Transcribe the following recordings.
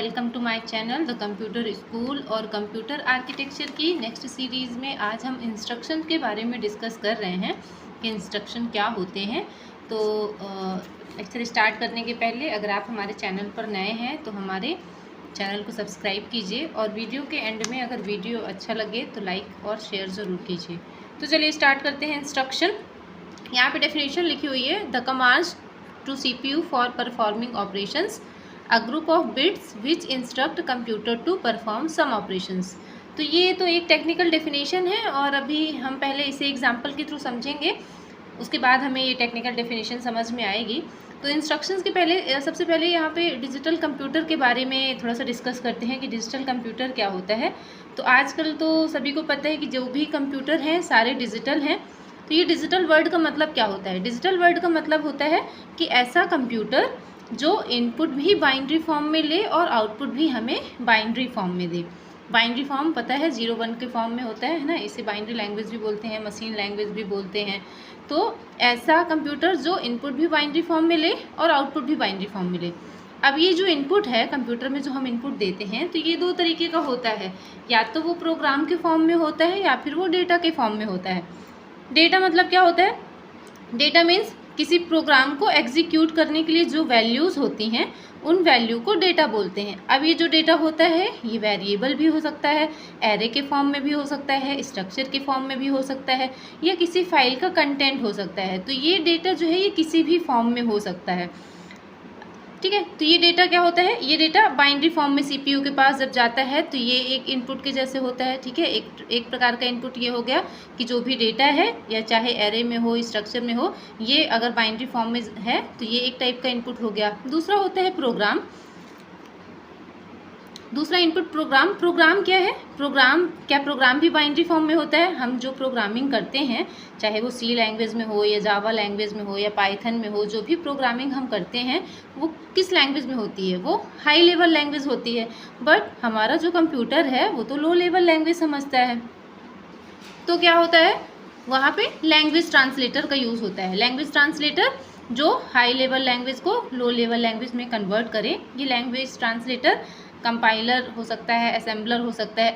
Welcome to my channel the computer school. और computer architecture की next series में आज हम इंस्ट्रक्शन के बारे में डिस्कस कर रहे हैं कि इंस्ट्रक्शन क्या होते हैं। तो लेक्चर स्टार्ट करने के पहले अगर आप हमारे चैनल पर नए हैं तो हमारे चैनल को सब्सक्राइब कीजिए और वीडियो के एंड में अगर वीडियो अच्छा लगे तो लाइक और शेयर ज़रूर कीजिए। तो चलिए स्टार्ट करते हैं इंस्ट्रक्शन। यहाँ पे डेफिनेशन लिखी हुई है, the commands to CPU for performing operations, a group of bits which instruct computer to perform some operations. तो ये तो एक टेक्निकल डेफिनेशन है और अभी हम पहले इसे एग्जांपल के थ्रू समझेंगे, उसके बाद हमें ये टेक्निकल डेफिनेशन समझ में आएगी। तो इंस्ट्रक्शंस के पहले सबसे पहले यहाँ पे डिजिटल कंप्यूटर के बारे में थोड़ा सा डिस्कस करते हैं कि डिजिटल कंप्यूटर क्या होता है। तो आजकल तो सभी को पता है कि जो भी कंप्यूटर हैं सारे डिजिटल हैं। तो ये डिजिटल वर्ड का मतलब क्या होता है? डिजिटल वर्ड का मतलब होता है कि ऐसा कंप्यूटर जो इनपुट भी बाइनरी फॉर्म में ले और आउटपुट भी हमें बाइनरी फॉर्म में दे। बाइनरी फॉर्म पता है 0-1 के फॉर्म में होता है ना, इसे बाइनरी लैंग्वेज भी बोलते हैं, मशीन लैंग्वेज भी बोलते हैं। तो ऐसा कंप्यूटर जो इनपुट भी बाइनरी फॉर्म में ले और आउटपुट भी बाइनरी फॉर्म में ले। अब ये जो इनपुट है कंप्यूटर में, जो हम इनपुट देते हैं, तो ये दो तरीके का होता है, या तो वो प्रोग्राम के फॉर्म में होता है या फिर वो डेटा के फॉर्म में होता है। डेटा मतलब क्या होता है? डेटा मीन्स किसी प्रोग्राम को एग्जीक्यूट करने के लिए जो वैल्यूज़ होती हैं उन वैल्यू को डेटा बोलते हैं। अब ये जो डेटा होता है ये वेरिएबल भी हो सकता है, एरे के फॉर्म में भी हो सकता है, स्ट्रक्चर के फॉर्म में भी हो सकता है, या किसी फाइल का कंटेंट हो सकता है। तो ये डेटा जो है ये किसी भी फॉर्म में हो सकता है, ठीक है। तो ये डेटा क्या होता है? ये डेटा बाइनरी फॉर्म में CPU के पास जब जाता है तो ये एक इनपुट के जैसे होता है, ठीक है। एक प्रकार का इनपुट ये हो गया कि जो भी डेटा है, या चाहे एरे में हो, स्ट्रक्चर में हो, ये अगर बाइनरी फॉर्म में है तो ये एक टाइप का इनपुट हो गया। दूसरा होता है प्रोग्राम। दूसरा इनपुट प्रोग्राम। प्रोग्राम क्या है? प्रोग्राम भी बाइनरी फॉर्म में होता है। हम जो प्रोग्रामिंग करते हैं, चाहे वो C लैंग्वेज में हो या जावा लैंग्वेज में हो या पाइथन में हो, जो भी प्रोग्रामिंग हम करते हैं वो किस लैंग्वेज में होती है? वो हाई लेवल लैंग्वेज होती है। बट हमारा जो कंप्यूटर है वो तो लो लेवल लैंग्वेज समझता है। तो क्या होता है वहाँ पे? लैंग्वेज ट्रांसलेटर का यूज़ होता है। लैंग्वेज ट्रांसलेटर जो हाई लेवल लैंग्वेज को लो लेवल लैंग्वेज में कन्वर्ट करे। ये लैंग्वेज ट्रांसलेटर कंपाइलर हो सकता है, असेंबलर हो सकता है,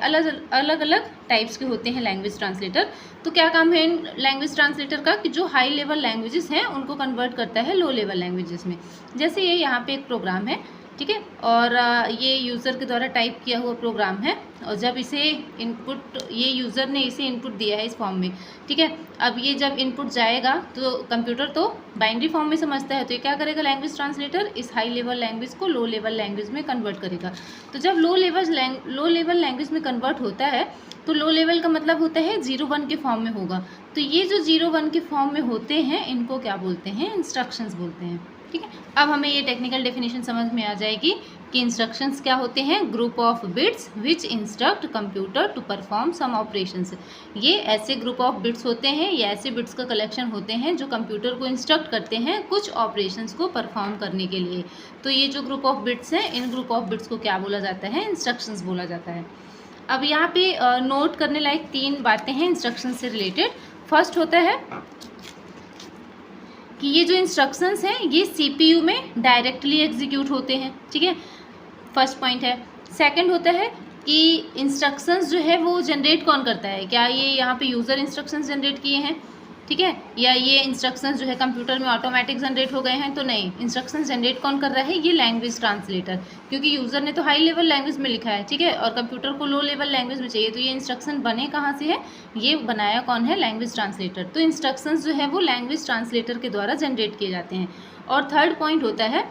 अलग अलग टाइप्स के होते हैं लैंग्वेज ट्रांसलेटर। तो क्या काम है इन लैंग्वेज ट्रांसलेटर का? कि जो हाई लेवल लैंग्वेजेस हैं उनको कन्वर्ट करता है लो लेवल लैंग्वेजेस में। जैसे ये यहाँ पे एक प्रोग्राम है, ठीक है, और ये यूज़र के द्वारा टाइप किया हुआ प्रोग्राम है, और जब इसे इनपुट, ये यूज़र ने इसे इनपुट दिया है इस फॉर्म में, ठीक है। अब ये जब इनपुट जाएगा तो कंप्यूटर तो बाइनरी फॉर्म में समझता है, तो ये क्या करेगा? लैंग्वेज ट्रांसलेटर इस हाई लेवल लैंग्वेज को लो लेवल लैंग्वेज में कन्वर्ट करेगा। तो जब लो लेवल लैंग्वेज में कन्वर्ट होता है तो लो लेवल का मतलब होता है 0-1 के फॉर्म में होगा। तो ये जो 0-1 के फॉर्म में होते हैं इनको क्या बोलते हैं? इंस्ट्रक्शंस बोलते हैं, ठीक है। अब हमें ये टेक्निकल डेफिनेशन समझ में आ जाएगी कि इंस्ट्रक्शंस क्या होते हैं। Group of bits which instruct computer to perform some operations. ये ऐसे ग्रुप ऑफ बिट्स होते हैं, ये ऐसे बिट्स का कलेक्शन होते हैं जो कंप्यूटर को इंस्ट्रक्ट करते हैं कुछ ऑपरेशंस को परफॉर्म करने के लिए। तो ये जो ग्रुप ऑफ बिट्स हैं, इन ग्रुप ऑफ बिट्स को क्या बोला जाता है? इंस्ट्रक्शंस बोला जाता है। अब यहाँ पे नोट करने लायक 3 बातें हैं इंस्ट्रक्शन से रिलेटेड। फर्स्ट होता है कि ये जो इंस्ट्रक्शंस हैं ये CPU में डायरेक्टली एग्जीक्यूट होते हैं, ठीक है, फर्स्ट पॉइंट है। सेकंड होता है कि इंस्ट्रक्शंस जो है वो जनरेट कौन करता है? क्या ये यहाँ पे यूज़र इंस्ट्रक्शंस जनरेट किए हैं, ठीक है, या ये इंस्ट्रक्शंस जो है कंप्यूटर में ऑटोमेटिक जनरेट हो गए हैं? तो नहीं, इंस्ट्रक्शंस जनरेट कौन कर रहा है? ये लैंग्वेज ट्रांसलेटर, क्योंकि यूज़र ने तो हाई लेवल लैंग्वेज में लिखा है, ठीक है, और कंप्यूटर को लो लेवल लैंग्वेज में चाहिए। तो ये इंस्ट्रक्शन बने कहाँ से है? ये बनाया कौन है? Language translator. तो इंस्ट्रक्शंस जो है वो लैंग्वेज ट्रांसलेटर के द्वारा जनरेट किए जाते हैं। और थर्ड पॉइंट होता है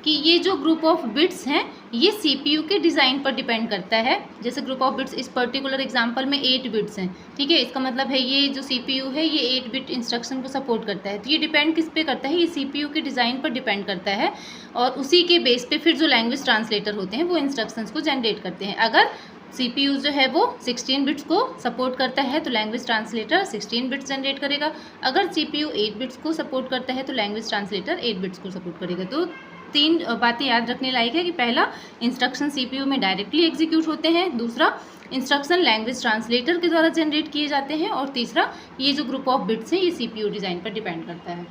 कि ये जो ग्रुप ऑफ बिट्स हैं ये CPU के डिज़ाइन पर डिपेंड करता है। जैसे ग्रुप ऑफ बिट्स इस पर्टिकुलर एग्जांपल में 8 बिट्स हैं, ठीक है, इसका मतलब है ये जो CPU है ये 8 बिट इंस्ट्रक्शन को सपोर्ट करता है। तो ये डिपेंड किस पे करता है? ये CPU के डिज़ाइन पर डिपेंड करता है, और उसी के बेस पे फिर जो लैंग्वेज ट्रांसलेटर होते हैं वो इंस्ट्रक्शंस को जनरेट करते हैं। अगर CPU जो है वो 16 बिट्स को सपोर्ट करता है तो लैंग्वेज ट्रांसलेटर 16 बिट्स जनरेट करेगा। अगर CPU 8 बिट्स को सपोर्ट करता है तो लैंग्वेज ट्रांसलेटर 8 बिट्स को सपोर्ट करेगा। तो 3 बातें याद रखने लायक है कि पहला, इंस्ट्रक्शन CPU में डायरेक्टली एग्जीक्यूट होते हैं। दूसरा, इंस्ट्रक्शन लैंग्वेज ट्रांसलेटर के द्वारा जनरेट किए जाते हैं। और तीसरा, ये जो ग्रुप ऑफ बिट्स हैं ये CPU डिज़ाइन पर डिपेंड करता है।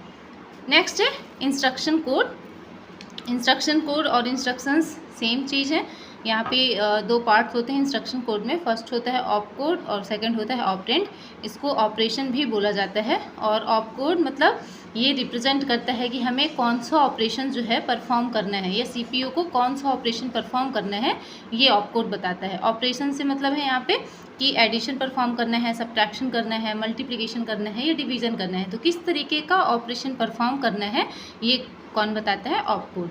नेक्स्ट है इंस्ट्रक्शन कोड। इंस्ट्रक्शन कोड और इंस्ट्रक्शंस सेम चीज़ है। यहाँ पे दो पार्ट्स होते हैं इंस्ट्रक्शन कोड में। फर्स्ट होता है ऑप कोड और सेकंड होता है ऑपरेंड। इसको ऑपरेशन भी बोला जाता है। और ऑप कोड मतलब ये रिप्रेजेंट करता है कि हमें कौन सा ऑपरेशन जो है परफॉर्म करना है, या सीपीयू को कौन सा ऑपरेशन परफॉर्म करना है, ये ऑप कोड बताता है। ऑपरेशन से मतलब है यहाँ पे कि एडिशन परफॉर्म करना है, सब्ट्रैक्शन करना है, मल्टीप्लिकेशन करना है या डिवीज़न करना है। तो किस तरीके का ऑपरेशन परफॉर्म करना है ये कौन बताता है? Op code.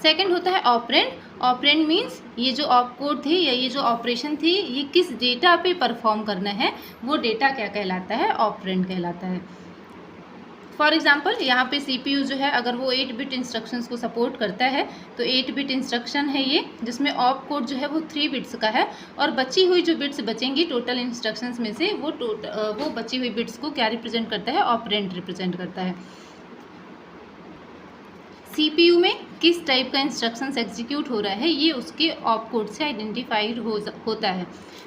सेकंड होता है ऑपरेंड। ऑपरेंड मीन्स ये जो ऑप कोड थी या ये जो ऑपरेशन थी ये किस डेटा पे परफॉर्म करना है, वो डेटा क्या कहलाता है? ऑपरेंड कहलाता है। फॉर एग्जाम्पल यहाँ पे सीपीयू जो है अगर वो 8 बिट इंस्ट्रक्शंस को सपोर्ट करता है तो 8 बिट इंस्ट्रक्शन है ये, जिसमें ऑप कोड जो है वो 3 बिट्स का है, और बची हुई जो बिट्स बचेंगी टोटल इंस्ट्रक्शंस में से वो बची हुई बिट्स को क्या रिप्रेजेंट करता है? ऑपरेंड रिप्रेजेंट करता है। सीपीयू में किस टाइप का इंस्ट्रक्शंस एग्जीक्यूट हो रहा है ये उसके ऑप कोड से आइडेंटिफाइड होता है।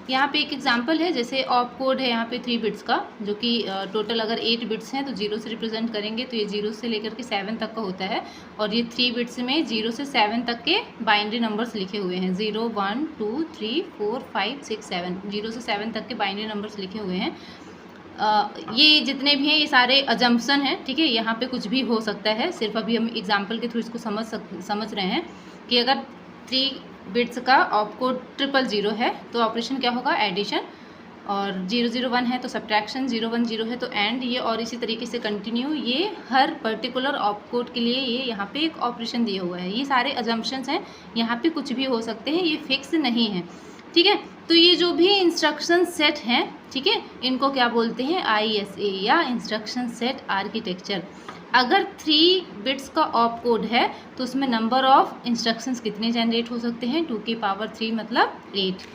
यहाँ पे एक एग्जांपल है, जैसे ऑप कोड है यहाँ पे 3 बिट्स का, जो कि टोटल अगर 8 बिट्स हैं तो 0 से रिप्रेजेंट करेंगे, तो ये 0 से लेकर के 7 तक का होता है। और ये 3 बिट्स में 0 से 7 तक के बाइनरी नंबर्स लिखे हुए हैं, 0 1 2 3 4 5 6 7, 0 से 7 तक के बाइनरी नंबर्स लिखे हुए हैं। ये जितने भी हैं ये सारे अजम्पशन हैं, ठीक है। यहाँ पे कुछ भी हो सकता है, सिर्फ अभी हम एग्जांपल के थ्रू इसको समझ रहे हैं कि अगर 3 बिट्स का ऑप कोड 000 है तो ऑपरेशन क्या होगा? एडिशन। और 001 है तो सब्ट्रैक्शन, 010 है तो एंड, ये और इसी तरीके से कंटिन्यू। ये हर पर्टिकुलर ऑप कोड के लिए ये यहाँ पे एक ऑपरेशन दिया हुआ है। ये सारे अजम्पशंस हैं, यहाँ पे कुछ भी हो सकते हैं, ये फिक्स नहीं है, ठीक है। तो ये जो भी इंस्ट्रक्शन सेट हैं, ठीक है, इनको क्या बोलते हैं? ISA या इंस्ट्रक्शन सेट आर्किटेक्चर। अगर 3 बिट्स का ऑप कोड है तो उसमें नंबर ऑफ इंस्ट्रक्शंस कितने जनरेट हो सकते हैं? 2 की पावर 3 मतलब 8,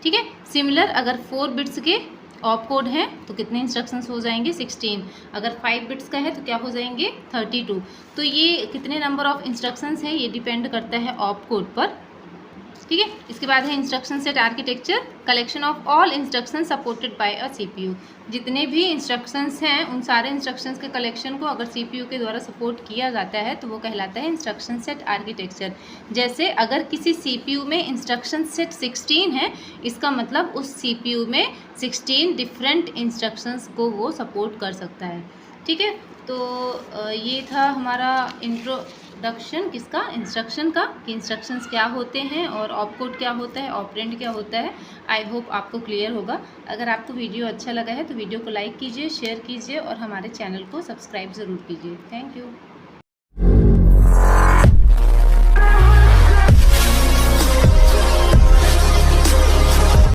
ठीक है। सिमिलर अगर 4 बिट्स के ऑप कोड हैं तो कितने इंस्ट्रक्शंस हो जाएंगे? 16। अगर 5 बिट्स का है तो क्या हो जाएंगे? 32। तो ये कितने नंबर ऑफ इंस्ट्रक्शंस हैं ये डिपेंड करता है ऑप कोड पर, ठीक है। इसके बाद है instruction set architecture, collection of all instruction supported by a CPU. जितने भी इंस्ट्रक्शंस हैं उन सारे इंस्ट्रक्शंस के कलेक्शन को अगर सीपीयू के द्वारा सपोर्ट किया जाता है तो वो कहलाता है इंस्ट्रक्शन सेट आर्किटेक्चर। जैसे अगर किसी सीपीयू में इंस्ट्रक्शन सेट 16 है, इसका मतलब उस सीपीयू में 16 डिफरेंट इंस्ट्रक्शंस को वो सपोर्ट कर सकता है, ठीक है। तो ये था हमारा इंट्रोडक्शन किसका? इंस्ट्रक्शन का, कि इंस्ट्रक्शंस क्या होते हैं और ऑप कोड क्या होता है, ऑपरेंड क्या होता है। आई होप आपको क्लियर होगा। अगर आपको वीडियो अच्छा लगा है तो वीडियो को लाइक कीजिए, शेयर कीजिए और हमारे चैनल को सब्सक्राइब ज़रूर कीजिए। Thank you.